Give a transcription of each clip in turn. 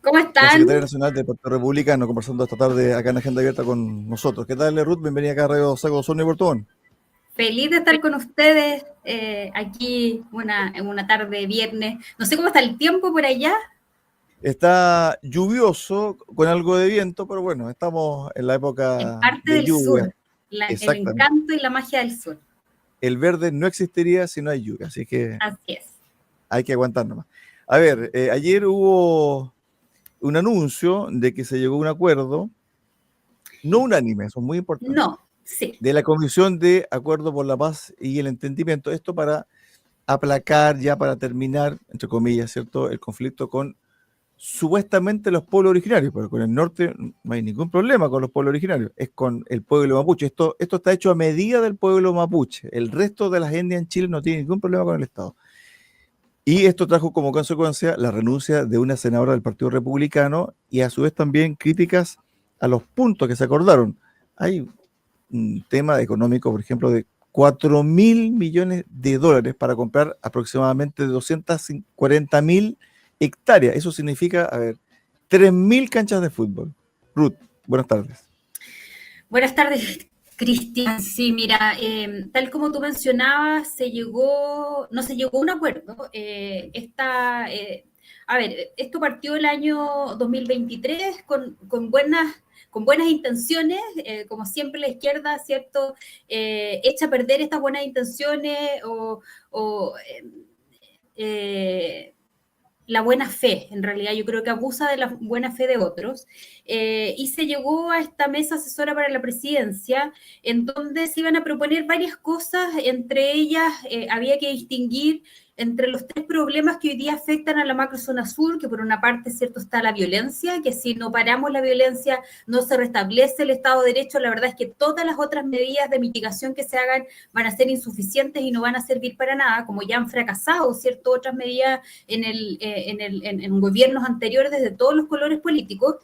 ¿Cómo la están? secretaria nacional del Partido Republicano, conversando esta tarde acá en Agenda Abierta con nosotros. ¿Qué tal, Ruth? Bienvenida acá a Radio Sago, Osorno y Puerto Montt. Feliz de estar con ustedes aquí en una tarde de viernes. No sé cómo está el tiempo por allá. Está lluvioso, con algo de viento, pero bueno, estamos en la En época parte de del lluvia. sur, el Exactamente. encanto y la magia del sur. El verde no existiría si no hay lluvia, así que Así es. hay que aguantar nomás. A ver, ayer hubo un anuncio de que se llegó a un acuerdo, no unánime, eso es muy importante, No, sí. de la Comisión de Acuerdo por la Paz y el Entendimiento. Esto para aplacar, ya para terminar, entre comillas, ¿cierto?, el conflicto con supuestamente los pueblos originarios, pero con el norte no hay ningún problema con los pueblos originarios, es con el pueblo mapuche. Esto está hecho a medida del pueblo mapuche. El resto de las etnias en Chile no tiene ningún problema con el Estado. Y esto trajo como consecuencia la renuncia de una senadora del Partido Republicano y a su vez también críticas a los puntos que se acordaron. Hay un tema económico, por ejemplo, de 4.000 millones de dólares para comprar aproximadamente 240.000 hectáreas. Eso significa, a ver, 3.000 canchas de fútbol. Ruth, buenas tardes. Buenas tardes, Cristian. Sí, mira, tal como tú mencionabas, no se llegó a un acuerdo. A ver, esto partió el año 2023 con buenas intenciones, como siempre la izquierda, ¿cierto? Echa a perder estas buenas intenciones o eh, la buena fe, en realidad yo creo que abusa de la buena fe de otros, y se llegó a esta mesa asesora para la presidencia, en donde se iban a proponer varias cosas, entre ellas había que distinguir entre los tres problemas que hoy día afectan a la macrozona sur, que por una parte, cierto, está la violencia, que si no paramos la violencia no se restablece el Estado de Derecho. La verdad es que todas las otras medidas de mitigación que se hagan van a ser insuficientes y no van a servir para nada, como ya han fracasado, cierto, otras medidas en gobiernos anteriores desde todos los colores políticos.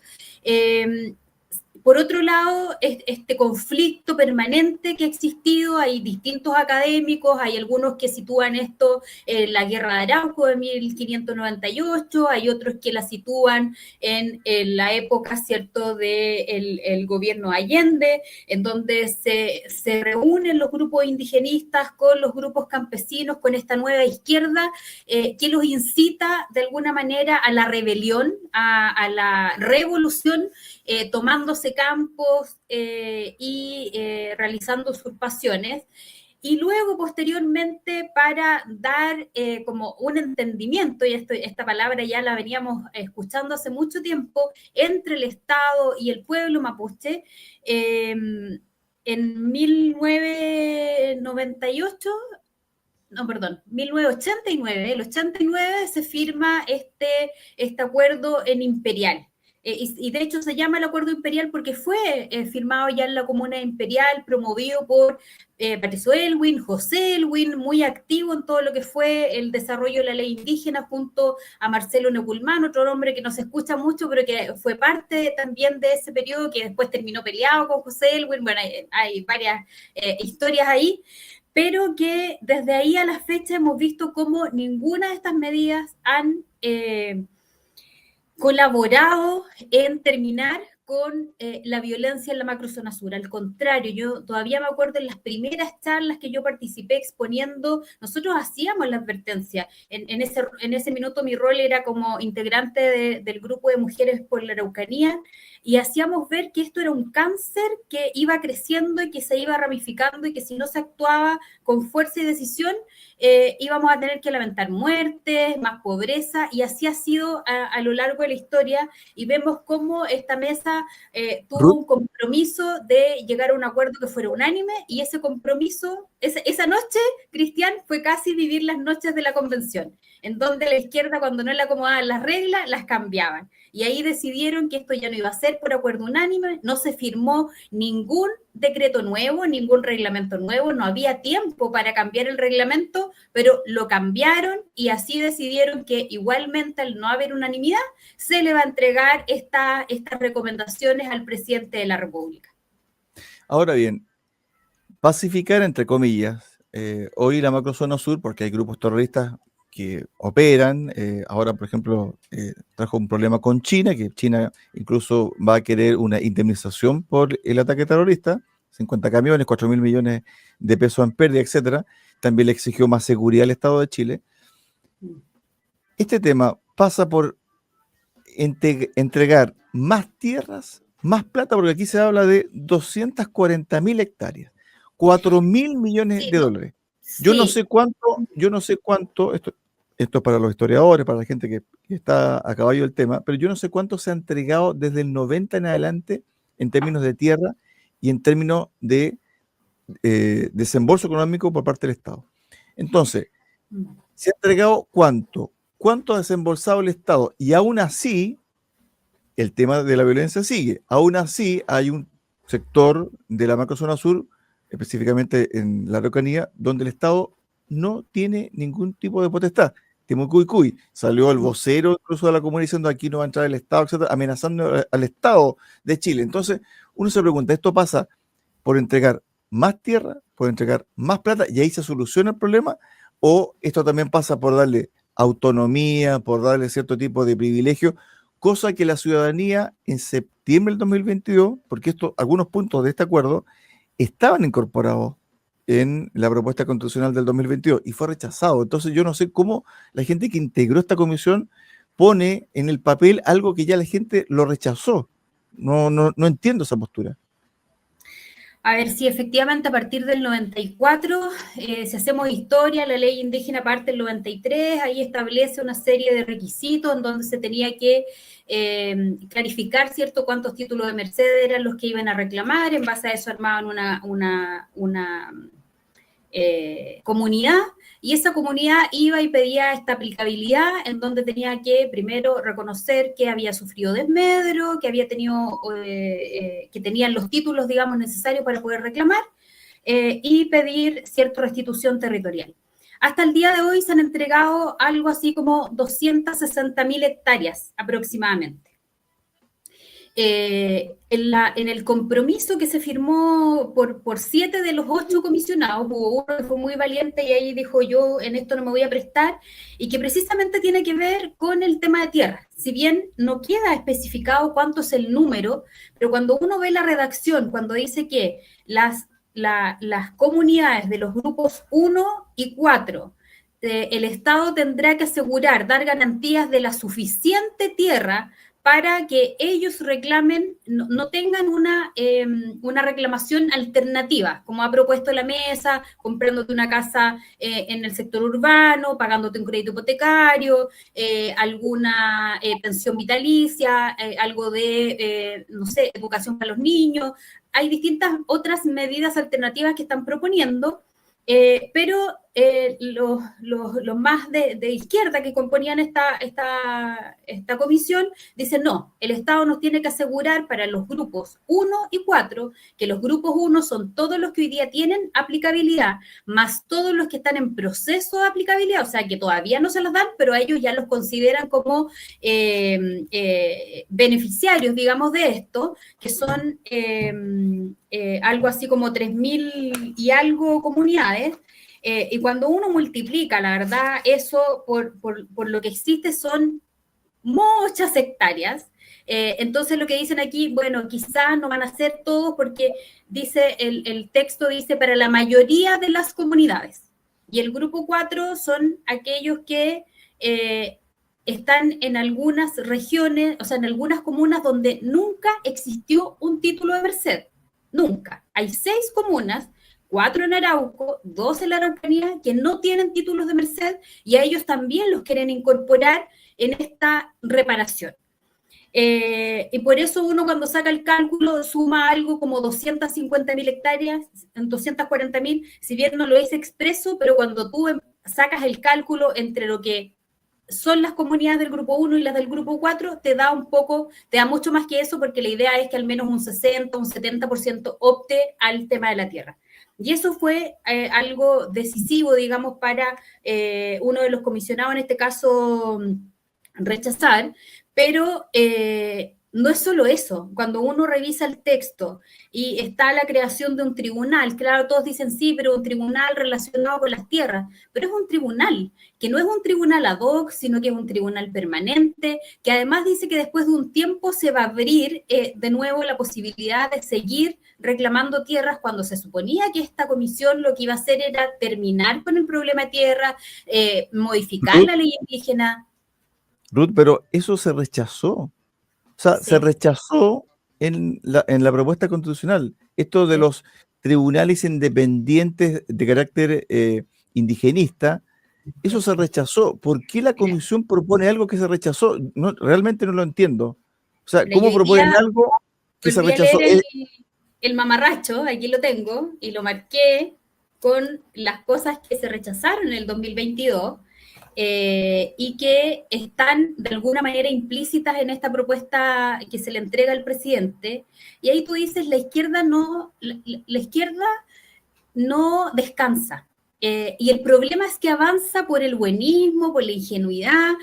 Por otro lado, este conflicto permanente que ha existido, hay distintos académicos, hay algunos que sitúan esto en la guerra de Arauco de 1598, hay otros que la sitúan en la época, ¿cierto?, del gobierno Allende, en donde se reúnen los grupos indigenistas con los grupos campesinos, con esta nueva izquierda, que los incita de alguna manera a la rebelión, a la revolución, tomándose campos y realizando usurpaciones. Y luego, posteriormente, para dar como un entendimiento, y esta palabra ya la veníamos escuchando hace mucho tiempo, entre el Estado y el pueblo mapuche, en 1998, no, perdón, 1989, el 89 se firma este acuerdo en Imperial. Y de hecho se llama el Acuerdo Imperial porque fue firmado ya en la Comuna Imperial, promovido por Patricio Elwin, José Elwin, muy activo en todo lo que fue el desarrollo de la ley indígena, junto a Marcelo Neculman, otro hombre que no se escucha mucho, pero que fue parte también de ese periodo, que después terminó peleado con José Elwin. Bueno, hay varias historias ahí, pero que desde ahí a la fecha hemos visto cómo ninguna de estas medidas han colaborado en terminar con la violencia en la macrozona sur. Al contrario, yo todavía me acuerdo en las primeras charlas que yo participé exponiendo, nosotros hacíamos la advertencia. En ese minuto mi rol era como integrante del grupo de mujeres por la Araucanía, y hacíamos ver que esto era un cáncer que iba creciendo y que se iba ramificando, y que si no se actuaba con fuerza y decisión, íbamos a tener que lamentar muertes, más pobreza, y así ha sido a lo largo de la historia, y vemos cómo esta mesa tuvo Ruth, un compromiso de llegar a un acuerdo que fuera unánime, y ese compromiso, esa noche, Cristian, fue casi vivir las noches de la convención, en donde la izquierda, cuando no le acomodaban las reglas, las cambiaban. Y ahí decidieron que esto ya no iba a ser por acuerdo unánime, no se firmó ningún decreto nuevo, ningún reglamento nuevo, no había tiempo para cambiar el reglamento, pero lo cambiaron, y así decidieron que igualmente, al no haber unanimidad, se le va a entregar estas recomendaciones al presidente de la República. ahora bien, pacificar entre comillas, hoy la macrozona sur, porque hay grupos terroristas que operan. Ahora, por ejemplo, trajo un problema con China, que China incluso va a querer una indemnización por el ataque terrorista, 50 camiones, 4.000 millones de pesos en pérdida, etcétera. También le exigió más seguridad al Estado de Chile. Este tema pasa por entregar más tierras, más plata, porque aquí se habla de 240.000 hectáreas, 4.000 millones Sí, de no, dólares. Yo no sí. sé cuánto, esto es para los historiadores, para la gente que está a caballo del tema, pero yo no sé cuánto se ha entregado desde el 90 en adelante en términos de tierra y en términos de desembolso económico por parte del Estado. Entonces, ¿se ha entregado cuánto? ¿Cuánto ha desembolsado el Estado? Y aún así, el tema de la violencia sigue. Aún así, hay un sector de la macrozona sur, específicamente en la Araucanía, donde el Estado no tiene ningún tipo de potestad. Timucuicui, salió el vocero incluso de la comunidad diciendo aquí no va a entrar el Estado, etcétera, amenazando al Estado de Chile. Entonces, uno se pregunta, ¿esto pasa por entregar más tierra, por entregar más plata y ahí se soluciona el problema? ¿O esto también pasa por darle autonomía, por darle cierto tipo de privilegio, cosa que la ciudadanía en septiembre del 2022, porque algunos puntos de este acuerdo estaban incorporados en la propuesta constitucional del 2022 y fue rechazado? Entonces yo no sé cómo la gente que integró esta comisión pone en el papel algo que ya la gente lo rechazó. No entiendo esa postura. A ver, si efectivamente a partir del 94, si hacemos historia, la ley indígena parte del 93, ahí establece una serie de requisitos en donde se tenía que clarificar, ¿cierto?, cuántos títulos de merced eran los que iban a reclamar. En base a eso armaban una comunidad, y esa comunidad iba y pedía esta aplicabilidad en donde tenía que primero reconocer que había sufrido desmedro, que había tenido, que tenían los títulos, digamos, necesarios para poder reclamar, y pedir cierta restitución territorial. Hasta el día de hoy se han entregado algo así como 260.000 hectáreas aproximadamente. En el compromiso que se firmó por 7 de los 8 comisionados, hubo uno que fue muy valiente y ahí dijo: yo en esto no me voy a prestar, y que precisamente tiene que ver con el tema de tierra. Si bien no queda especificado cuánto es el número, pero cuando uno ve la redacción, cuando dice que las comunidades de los grupos 1 y 4, el Estado tendrá que asegurar, dar garantías de la suficiente tierra para que ellos reclamen, no tengan una reclamación alternativa, como ha propuesto la mesa, comprándote una casa en el sector urbano, pagándote un crédito hipotecario, alguna pensión vitalicia, algo de, no sé, educación para los niños. Hay distintas otras medidas alternativas que están proponiendo, pero los más de izquierda que componían esta comisión dicen: no, el Estado nos tiene que asegurar para los grupos 1 y 4, que los grupos 1 son todos los que hoy día tienen aplicabilidad, más todos los que están en proceso de aplicabilidad, o sea, que todavía no se las dan, pero ellos ya los consideran como beneficiarios, digamos, de esto, que son algo así como 3.000 y algo comunidades. Y cuando uno multiplica, la verdad, eso por lo que existe son muchas hectáreas. Entonces lo que dicen aquí, bueno, quizás no van a ser todos, porque dice el texto dice para la mayoría de las comunidades. Y el grupo 4 son aquellos que están en algunas regiones, o sea, en algunas comunas donde nunca existió un título de merced. Nunca. Hay 6 comunas, 4 en Arauco, 2 en la Araucanía, que no tienen títulos de merced, y a ellos también los quieren incorporar en esta reparación. Y por eso uno, cuando saca el cálculo, suma algo como 250.000 hectáreas, 240.000, si bien no lo es expreso, pero cuando tú sacas el cálculo entre lo que son las comunidades del grupo 1 y las del grupo 4, te da mucho más que eso, porque la idea es que al menos un 60, un 70% opte al tema de la tierra. Y eso fue algo decisivo, digamos, para uno de los comisionados, en este caso, rechazar, pero no es solo eso. Cuando uno revisa el texto y está la creación de un tribunal, claro, todos dicen sí, pero un tribunal relacionado con las tierras, pero es un tribunal, que no es un tribunal ad hoc, sino que es un tribunal permanente, que además dice que después de un tiempo se va a abrir de nuevo la posibilidad de seguir reclamando tierras, cuando se suponía que esta comisión lo que iba a hacer era terminar con el problema de tierra, modificar Ruth, la ley indígena. Ruth, pero eso se rechazó. O sea, se Sí, rechazó en la propuesta constitucional. Esto de sí, los tribunales independientes de carácter indigenista, eso se sí. rechazó. ¿Por qué la Mira, comisión propone algo que se rechazó? No, realmente no lo entiendo. O sea, mira, yo ¿cómo hoy proponen día algo que se volví a leer rechazó? el mamarracho, aquí lo tengo, y lo marqué con las cosas que se rechazaron en el 2022 y que están de alguna manera implícitas en esta propuesta que se le entrega al presidente. Y ahí tú dices, la izquierda no descansa. Y el problema es que avanza por el buenismo, por la ingenuidad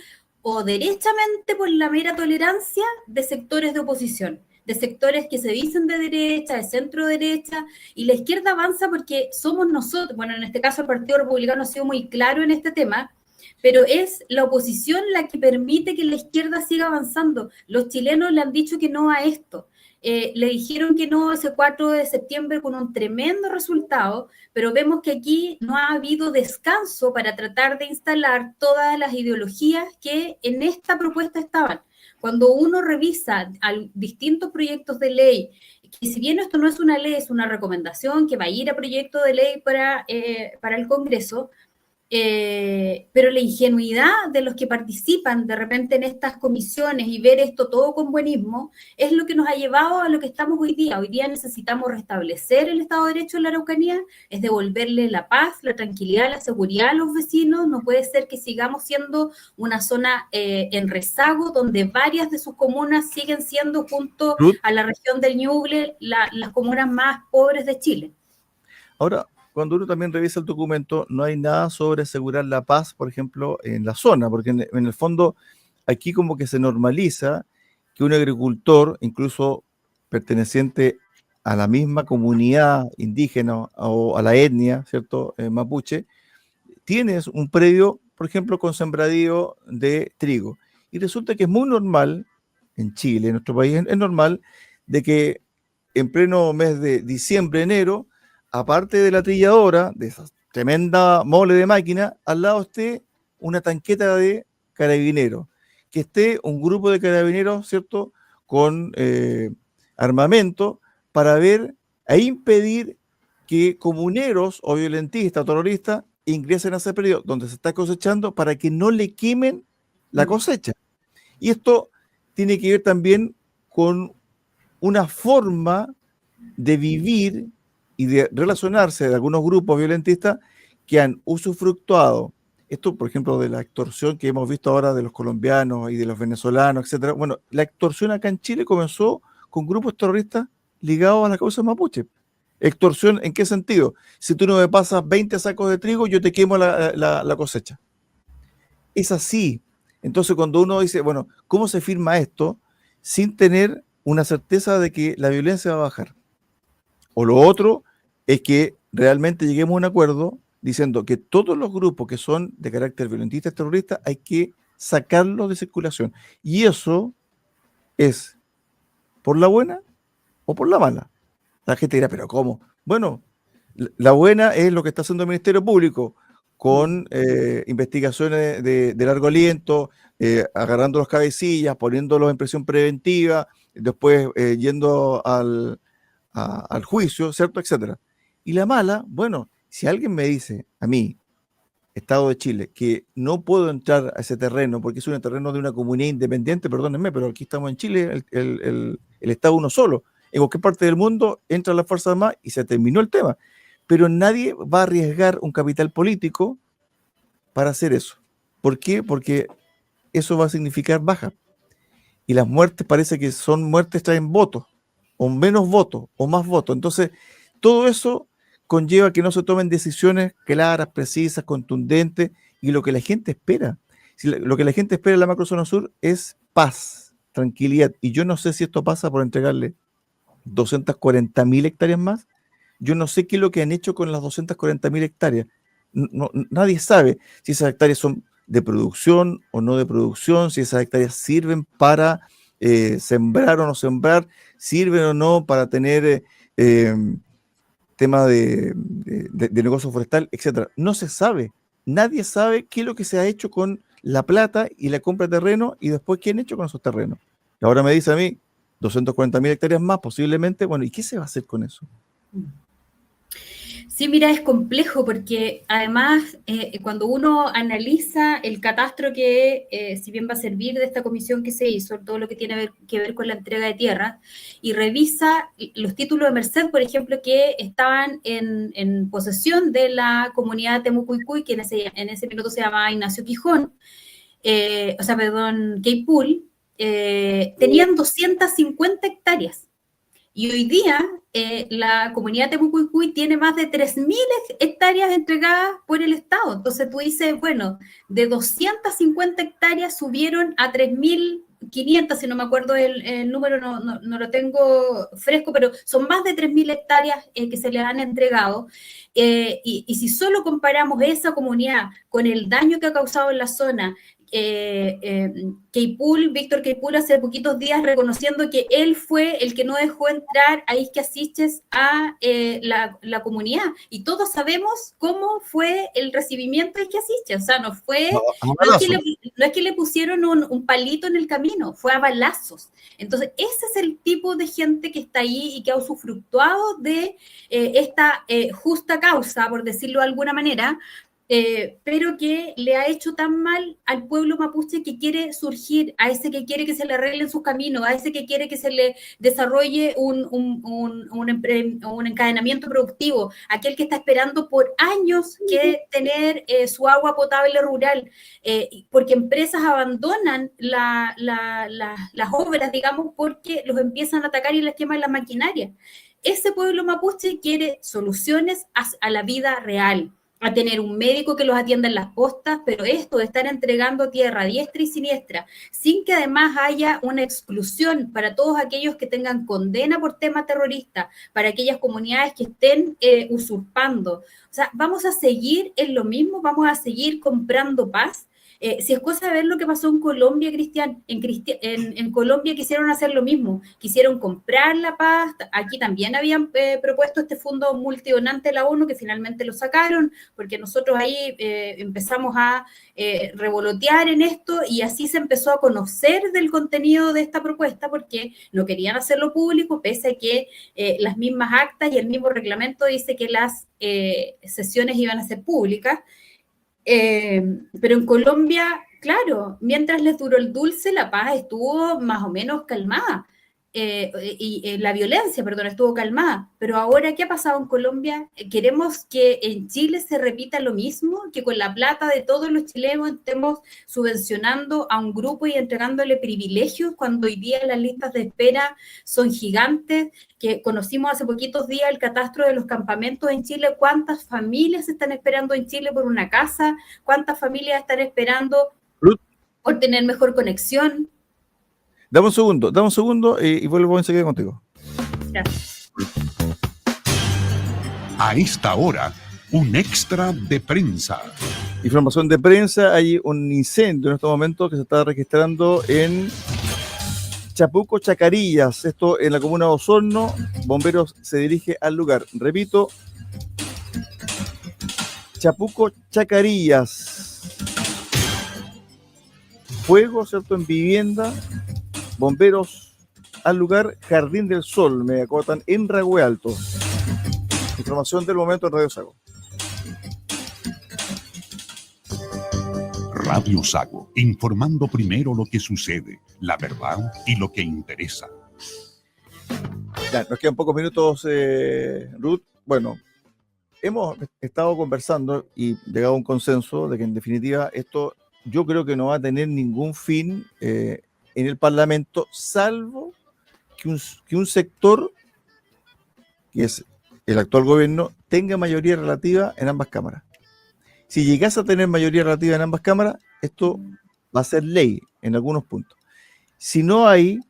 o derechamente por la mera tolerancia de sectores de oposición, de sectores que se dicen de derecha, de centro derecha, y la izquierda avanza porque somos nosotros, bueno, en este caso el Partido Republicano ha sido muy claro en este tema, pero es la oposición la que permite que la izquierda siga avanzando. Los chilenos le han dicho que no a esto. Le dijeron que no ese 4 de septiembre con un tremendo resultado, pero vemos que aquí no ha habido descanso para tratar de instalar todas las ideologías que en esta propuesta estaban. Cuando uno revisa distintos proyectos de ley, que si bien esto no es una ley, es una recomendación que va a ir a proyecto de ley para el Congreso, pero la ingenuidad de los que participan de repente en estas comisiones y ver esto todo con buenismo es lo que nos ha llevado a lo que estamos hoy día. Hoy día necesitamos restablecer el Estado de Derecho en la Araucanía, es devolverle la paz, la tranquilidad, la seguridad a los vecinos. No puede ser que sigamos siendo una zona en rezago donde varias de sus comunas siguen siendo, junto Ruth, a la región del Ñuble, las comunas más pobres de Chile. ahora, cuando uno también revisa el documento, no hay nada sobre asegurar la paz, por ejemplo, en la zona, porque en el fondo aquí como que se normaliza que un agricultor, incluso perteneciente a la misma comunidad indígena o a la etnia, ¿cierto? Mapuche, tienes un predio, por ejemplo, con sembradío de trigo. Y resulta que es muy normal, en Chile, en nuestro país, es normal de que en pleno mes de diciembre, enero, aparte de la trilladora, de esa tremenda mole de máquina, al lado esté una tanqueta de carabineros, que esté un grupo de carabineros, ¿cierto?, con armamento para ver e impedir que comuneros o violentistas o terroristas ingresen a ese periodo donde se está cosechando para que no le quemen la cosecha. Y esto tiene que ver también con una forma de vivir y de relacionarse de algunos grupos violentistas que han usufructuado. Esto, por ejemplo, de la extorsión que hemos visto ahora de los colombianos y de los venezolanos, etcétera. Bueno, la extorsión acá en Chile comenzó con grupos terroristas ligados a la causa mapuche. Extorsión, ¿en qué sentido? Si tú no me pasas 20 sacos de trigo, yo te quemo la cosecha. Es así. Entonces, cuando uno dice, bueno, ¿cómo se firma esto sin tener una certeza de que la violencia va a bajar? O lo otro es que realmente lleguemos a un acuerdo diciendo que todos los grupos que son de carácter violentista y terrorista hay que sacarlos de circulación. Y eso es por la buena o por la mala. La gente dirá, pero ¿cómo? Bueno, la buena es lo que está haciendo el Ministerio Público con investigaciones de largo aliento, agarrando los cabecillas, poniéndolos en prisión preventiva, después yendo al juicio, ¿cierto? Etcétera. Y la mala, bueno, si alguien me dice a mí, Estado de Chile, que no puedo entrar a ese terreno porque es un terreno de una comunidad independiente, perdónenme, pero aquí estamos en Chile, el Estado uno solo. En cualquier parte del mundo entra la Fuerza Armada y se terminó el tema. Pero nadie va a arriesgar un capital político para hacer eso. ¿Por qué? Porque eso va a significar baja. Y las muertes parece que son muertes traen votos, o menos votos, o más votos. Entonces, todo eso conlleva que no se tomen decisiones claras, precisas, contundentes, y lo que la gente espera. Si lo que la gente espera en la macrozona sur es paz, tranquilidad. Y yo no sé si esto pasa por entregarle 240.000 hectáreas más. Yo no sé qué es lo que han hecho con las 240.000 hectáreas. Nadie sabe si esas hectáreas son de producción o no de producción, si esas hectáreas sirven para sembrar o no sembrar, sirven o no para tener tema de negocio forestal, etcétera. No se sabe. Nadie sabe qué es lo que se ha hecho con la plata y la compra de terreno y después qué han hecho con esos terrenos. Y ahora me dice a mí, 240.000 hectáreas más posiblemente, bueno, ¿y qué se va a hacer con eso? Sí, mira, es complejo porque además cuando uno analiza el catastro que, si bien va a servir de esta comisión que se hizo, todo lo que tiene que ver con la entrega de tierra, y revisa los títulos de merced, por ejemplo, que estaban en posesión de la comunidad Temucuicui, que en ese minuto se llamaba Ignacio Quijón, Queipul, tenían 250 hectáreas. Y hoy día la comunidad de Temucuicui tiene más de 3.000 hectáreas entregadas por el Estado. Entonces tú dices, bueno, de 250 hectáreas subieron a 3.500, si no me acuerdo el número, no lo tengo fresco, pero son más de 3.000 hectáreas que se le han entregado. Y si solo comparamos esa comunidad con el daño que ha causado en la zona, Víctor Queipul hace poquitos días reconociendo que él fue el que no dejó entrar a Isquiasiches a la comunidad, y todos sabemos cómo fue el recibimiento de Isquiasiches, o sea, no es que le pusieron un palito en el camino, fue a balazos. Entonces ese es el tipo de gente que está ahí y que ha usufructuado de esta justa causa, por decirlo de alguna manera, pero que le ha hecho tan mal al pueblo mapuche que quiere surgir, a ese que quiere que se le arreglen sus caminos, a ese que quiere que se le desarrolle un encadenamiento productivo, aquel que está esperando por años que tener su agua potable rural, porque empresas abandonan las obras, digamos, porque los empiezan a atacar y les queman la maquinaria. Ese pueblo mapuche quiere soluciones a la vida real, a tener un médico que los atienda en las postas, pero esto de estar entregando tierra a diestra y siniestra, sin que además haya una exclusión para todos aquellos que tengan condena por tema terrorista, para aquellas comunidades que estén usurpando. O sea, vamos a seguir en lo mismo, vamos a seguir comprando paz. Si es cosa de ver lo que pasó en Colombia, Cristian, en Colombia quisieron hacer lo mismo, quisieron comprar la paz. Aquí también habían propuesto este fondo multidonante de la ONU, que finalmente lo sacaron, porque nosotros ahí empezamos a revolotear en esto, y así se empezó a conocer del contenido de esta propuesta, porque no querían hacerlo público, pese a que las mismas actas y el mismo reglamento dice que las sesiones iban a ser públicas. Pero en Colombia, claro, mientras les duró el dulce, la paz estuvo más o menos calmada, la violencia, perdón, estuvo calmada. Pero ahora, ¿qué ha pasado en Colombia? ¿Queremos que en Chile se repita lo mismo? ¿Que con la plata de todos los chilenos estemos subvencionando a un grupo y entregándole privilegios cuando hoy día las listas de espera son gigantes? Que conocimos hace poquitos días el catastro de los campamentos en Chile. ¿Cuántas familias están esperando en Chile por una casa? ¿Cuántas familias están esperando por tener mejor conexión? Dame un segundo y vuelvo enseguida contigo. Gracias. A esta hora, un extra de prensa. Información de prensa, hay un incendio en estos momentos que se está registrando en Chapuco, Chacarillas, esto en la comuna de Osorno. Bomberos se dirige al lugar. Repito, Chapuco, Chacarillas. Fuego, ¿cierto? En vivienda. Bomberos al lugar, Jardín del Sol, me acotan, en Ragüe Alto. Información del momento en Radio Sago. Radio Sago, informando primero lo que sucede, la verdad y lo que interesa. Ya, nos quedan pocos minutos, Ruth. Bueno, hemos estado conversando y llegado a un consenso de que en definitiva esto yo creo que no va a tener ningún fin en el Parlamento, salvo que un sector, que es el actual gobierno, tenga mayoría relativa en ambas cámaras. Si llegase a tener mayoría relativa en ambas cámaras, esto va a ser ley en algunos puntos. Si no hay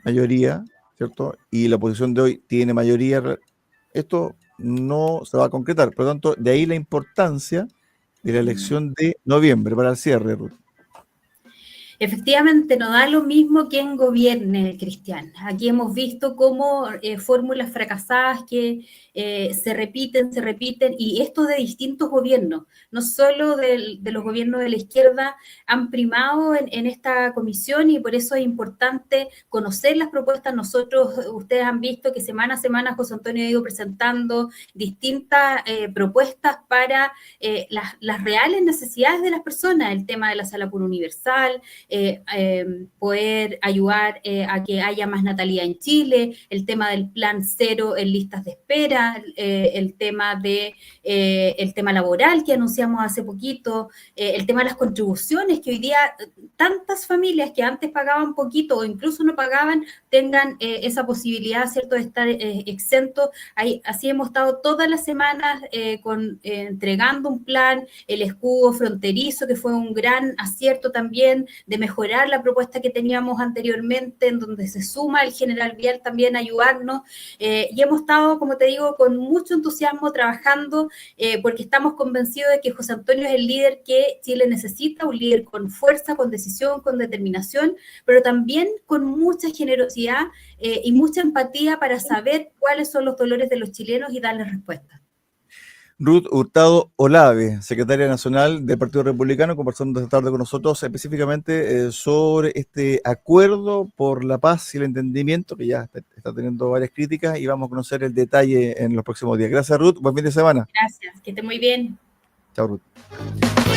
mayoría, ¿cierto? Y la oposición de hoy tiene mayoría, esto no se va a concretar. Por lo tanto, de ahí la importancia de la elección de noviembre para el cierre, Ruth. Efectivamente, no da lo mismo quien gobierne, Cristian. Aquí hemos visto cómo fórmulas fracasadas que se repiten, y esto de distintos gobiernos, no solo de los gobiernos de la izquierda, han primado en esta comisión, y por eso es importante conocer las propuestas. Ustedes han visto que semana a semana José Antonio ha ido presentando distintas propuestas para las reales necesidades de las personas, el tema de la sala pública universal, poder ayudar a que haya más natalidad en Chile, el tema del plan cero en listas de espera, el tema laboral que anunciamos hace poquito, el tema de las contribuciones, que hoy día tantas familias que antes pagaban poquito o incluso no pagaban, tengan esa posibilidad, ¿cierto?, de estar exentos. Así hemos estado todas las semanas entregando un plan, el escudo fronterizo, que fue un gran acierto también, de mejorar la propuesta que teníamos anteriormente, en donde se suma el general Vial también a ayudarnos, y hemos estado, como te digo, con mucho entusiasmo trabajando, porque estamos convencidos de que José Antonio es el líder que Chile necesita, un líder con fuerza, con decisión, con determinación, pero también con mucha generosidad y mucha empatía para saber cuáles son los dolores de los chilenos y darles respuesta. Ruth Hurtado Olave, secretaria nacional del Partido Republicano, conversando esta tarde con nosotros específicamente sobre este acuerdo por la paz y el entendimiento, que ya está teniendo varias críticas, y vamos a conocer el detalle en los próximos días. Gracias, Ruth. Buen fin de semana. Gracias, que esté muy bien. Chao, Ruth.